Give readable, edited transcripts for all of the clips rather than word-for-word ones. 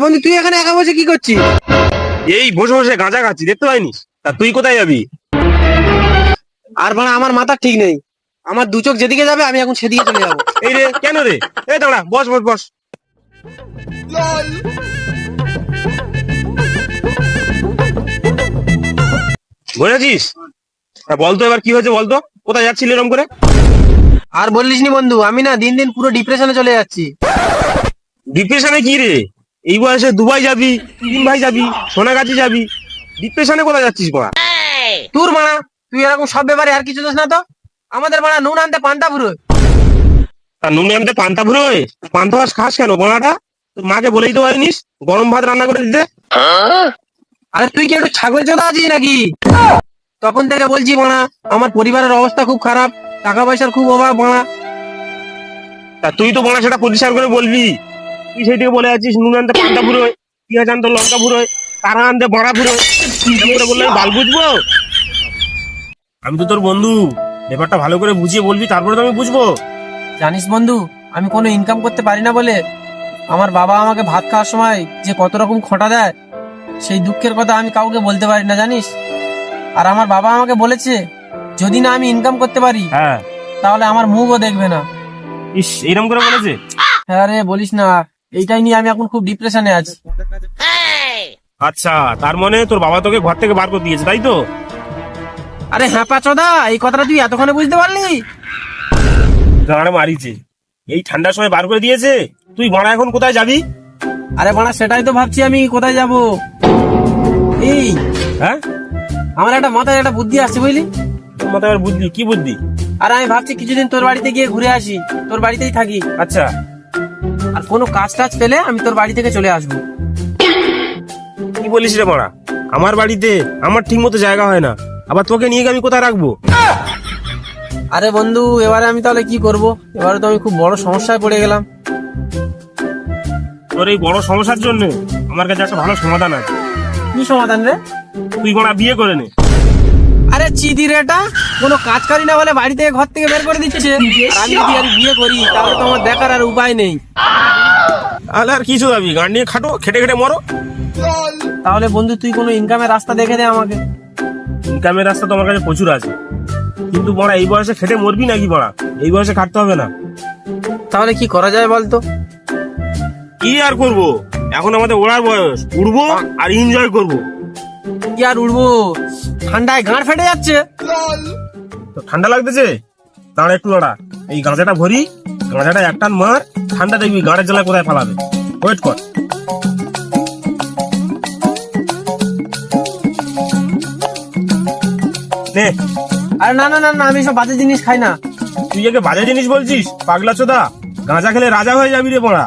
বন্ধু তুই এখানে একা বসে কি করছিস? এই বসে বসে গাঁজা খাচ্ছি, দেখতে পাইনিস? তা তুই কোথায় যাবি? আর বাড়া আমার মাথা ঠিক নেই, আমার দু চোখ যেদিকে যাবে আমি এখন সেদিকে চলে যাবো। এই রে, কেন রে? এই দাঁড়া, বস বস বস। বুঝেছিস? বলতো এবার কি হয়েছে বলতো, কোথায় যাচ্ছিলি এরকম করে? আর বললিস নি বন্ধু, আমি না দিন দিন পুরো ডিপ্রেশনে চলে যাচ্ছি। ডিপ্রেশনে কি রে? এই বয়সে দুবাই যাবি, 3 ভাই যাবি, সোনাগাছি যাবি, ডিপ্রেশনে কোথায় যাচ্ছিস বড়া? তোর মানা, তুই এরকম সব ব্যাপারে আর কিছু দোষ না তো। আমাদের মানা নুন আনতে পান্তা পুরো। তা নুন আনতে পান্তা ফুরোয়? পান্তা ভাত খাস কেন বড়াটা? তোর মাকে বলেই তো পারিনিস গরম ভাত রান্না করে দিতে। আরে তুই কি একটু ছাগল চোদা আছিস নাকি? তখন থেকে বলছি মানা, আমার পরিবারের অবস্থা খুব খারাপ, টাকা পয়সার খুব অভাব মানা। তা তুই তো বড়া সেটা পরিষ্কার করে বলবি। তুই সেইদিকে বলে আছিস নুন আনতে পান্তা ফুরোয়, পেঁয়াজ আনতে লঙ্কা ফুরোয়, তারা আনতে বড়া ফুরোয়। এরকম করে বললে আমি বাল বুঝবো? আমি তো তোর বন্ধু, ব্যাপারটা ভালো করে বুঝিয়ে বলবি, তারপরে তো আমি বুঝবো। জানিস বন্ধু, আমি কোনো ইনকাম করতে পারি না বলে আমার বাবা আমাকে ভাত খাওয়ার সময় যে কত রকম খোঁটা দেয়, সেই দুঃখের কথা আমি কাউকে বলতে পারি না জানিস। আর আমার বাবা আমাকে বলেছে, যদি না আমি ইনকাম করতে পারি হ্যাঁ। তাহলে আমার মুখও দেখবে না। ইস, এইরকম করে বলেছে? হ্যাঁ রে, বলিস না, এইটাই নিয়ে আমি এখন খুব ডিপ্রেশনে আছি। আচ্ছা, তার মানে তোর বাবা তোকে ঘর থেকে বার করে দিয়েছে, তাই তো? আরে হ্যাঁ পাচোদা, এই কথাটা তুই এতক্ষণে বুঝতে পারলি? গাঁড় মারিছে, এই ঠান্ডার সময় বার করে দিয়েছে। তুই বড়া এখন কোথায় যাবি? আরে বাড়া, সেটাই তো ভাবছি আমি কোথায় যাব। এই হ্যাঁ, আমার একটা মাথায় একটা বুদ্ধি আসছে বুঝলি। তোর মাথায় আবার বুদ্ধি? কি বুদ্ধি? আর আমি ভাবছি কিছুদিন তোর বাড়িতে গিয়ে ঘুরে আসি, তোর বাড়িতেই থাকি। আচ্ছা, আর কোনো কাজ টাজ পেলে আমি তোর বাড়ি থেকে চলে আসবো। কি বলিস রে বড়া? আমার বাড়িতে আমার ঠিক মতো জায়গা হয় না, আবার তোকে নিয়ে গিয়ে আমি কোথায় রাখবো? আরে বন্ধু, এবারে আমি তাহলে কি করব? এবারে তো আমি খুব বড় সমস্যায় পড়ে গেলাম। তোর এই বড় সমস্যার জন্য আমার কাছে একটা ভালো সমাধান আছে। কি সমাধান রে? তুই বড়া বিয়ে করে নে। আরে চিদি রে, এটা কোনো কাজ করি না বলে বাড়ি থেকে ঘর থেকে বের করে দিচ্ছে। আর আমি যদি আর বিয়ে করি তাহলে তো আমার দেখার আর উপায় নেই। তাহলে আর কিছু দাবি, গান নিয়ে খাটো, খেটে খেটে মরো। তাহলে বন্ধু তুই কোনো ইনকামের রাস্তা দেখে দে আমাকে। ইনকামের রাস্তা তো আমার কাছে প্রচুর আছে, কিন্তু বড়া এই বয়সে খেটে মরবি নাকি বড়া? এই বয়সে খাটতে হবে না। তাহলে কি করা যায় বলতো? কি আর করবো, এখন আমাদের ওড়ার বয়স, উড়বো আর এনজয় করবো। কি আর উঠবো, ঠান্ডায় গাঁড় ফেটে যাচ্ছে। তো ঠান্ডা লাগতেছে, দাঁড়া একটু দাঁড়া, এই গাঁজাটা ভরি, গাঁজাটা এক টান মার, ঠান্ডা দেখবি গাঁড়ের জ্বালা কোথায় ফালাবে। ওয়েট কর। নে। আরে না না না না, আমি সব বাজে জিনিস খাই না। তুই একে বাজে জিনিস বলছিস? পাগলা চোদা, গাঁজা খেলে রাজা হয়ে যাবি রে বড়া।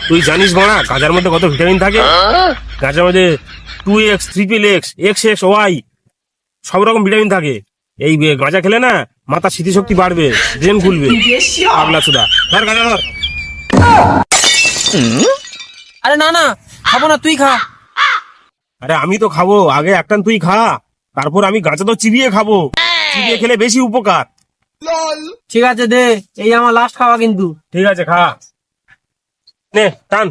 তুই জানিস বড়া গাঁজার মধ্যে কত ভিটামিন থাকে? গাঁজার মধ্যে 2x, XXX, XXY সব রকম ভিটামিন থাকে। এই গাঁজা খেলে না মাথা স্মৃতিশক্তি বাড়বে, ব্রেন খুলবে। পাগলা চোদা, ধর গাঁজা ধর। আরে না না, খাবো না, তুই খা। আরে আমি তো খাবো, আগে একটান তুই খা, তারপর আমি গাঁজা তো চিবিয়ে খাবো। চিবিয়ে খেলে বেশি উপকার। ঠিক আছে দে, এই আমার লাস্ট খাওয়া কিন্তু। ঠিক আছে, খা। নে টান।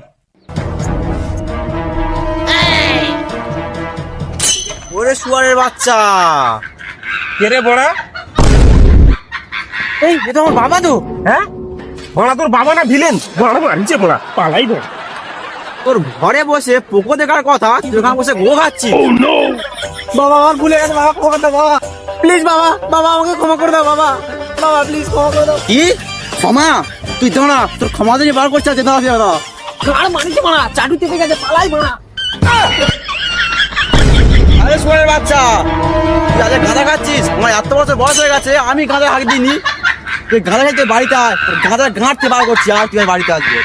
ওরে শুয়ারের বাচ্চা, কে রে বড়া? এই এটা আমার বাবা তো। হ্যাঁ বড়া, তোর বাবা না ভিলেন? বড়া মারিছে বড়া, পালাই বড়া। তোর ঘরে বসে পোকো দেখার কথা, তুই ওখানে বসে গো খাচ্ছিস। বাবা আমার ভুলে গেছে, বাবা ক্ষমা করে দাও বাবা, প্লিজ বাবা, বাবা আমাকে ক্ষমা করে দাও বাবা, বাবা প্লিজ ক্ষমা করে দাও। কি ক্ষমা? তুই দাঁড়া, তোর ক্ষমা দিয়ে বার করছে আছে, দাঁড়া দাঁড়া। গাড় মানিছে মানা, চাটু চেপে গেছে, পালাই মানা। আরে সোনার বাচ্চা, তুই আজ গাঁজা খাচ্ছিস? আমার এত বছর বয়স হয়ে গেছে, আমি গাঁজা হাঁক দিইনি। তুই গাঁজা খাইতে বাড়িতে আয়, গাঁজা গাঁটতে বার করছি, আর তুই বাড়িতে আসবে।